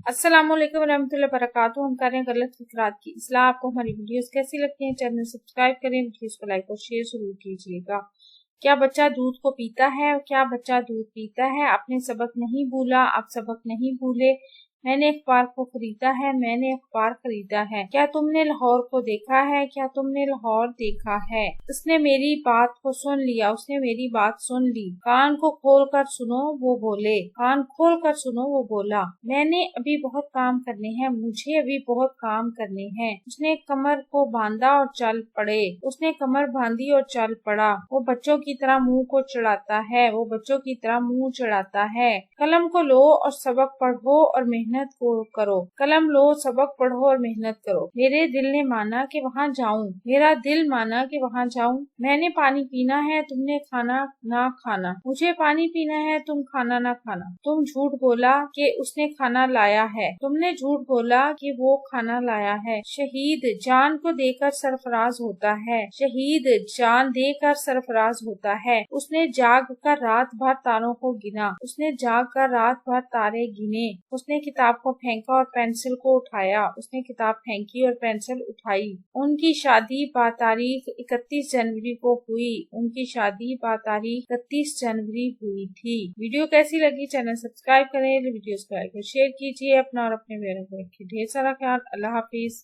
अस्सलामुअलैकुम रहमतुल्लाहि व बरकातुहू। हम कर रहे हैं गलत फिक्रात की इस्लाह। आपको हमारी वीडियोस कैसी लगती हैं? चैनल सब्सक्राइब करें, वीडियोस को लाइक और शेयर जरूर कीजिएगा। क्या बच्चा दूध को पीता है? क्या बच्चा दूध पीता है? आपने सबक नहीं भूला, आप सबक नहीं भूले। मैंने अखबार को खरीदा है, मैंने अखबार खरीदा है। क्या तुमने लाहौर को देखा है? क्या तुमने लाहौर देखा है? उसने मेरी बात को सुन लिया, उसने मेरी बात सुन ली। कान को खोल कर सुनो, वो बोले। कान खोल कर सुनो, वो बोला। मैंने अभी बहुत काम करने हैं, मुझे अभी बहुत काम करने हैं। उसने कमर को बांधा और चल पड़े। उसने कमर बांधी और चल पड़ा। वो बच्चों की तरह मुंह को चढ़ाता है, वो बच्चों की तरह मुंह चढ़ाता है। कलम को लो और सबक पढ़ो और मेहनत को करो। कलम लो, सबक पढ़ो और मेहनत करो। मेरे दिल ने माना कि वहाँ जाऊं, मेरा दिल माना कि वहाँ जाऊं। मैंने पानी पीना है, तुमने खाना ना खाना। मुझे पानी पीना है, तुम खाना ना खाना। तुम झूठ बोला कि उसने खाना लाया है, तुमने झूठ बोला कि वो खाना लाया है। शहीद जान को देकर सरफराज होता है, शहीद जान देकर सरफराज होता है। उसने जाग कर रात भर तारों को गिना, उसने जाग कर रात भर तारे गिने। उसने किताब को फेंका और पेंसिल को उठाया, उसने किताब फेंकी और पेंसिल उठाई। उनकी शादी बातारीख 31 जनवरी को हुई, उनकी शादी बातारीख 31 जनवरी हुई थी। वीडियो कैसी लगी? चैनल सब्सक्राइब करें, वीडियोस को लाइक और शेयर कीजिए। अपना और अपने प्यारों को रखिए ढेर सारा ख्याल। अल्लाह हाफिज।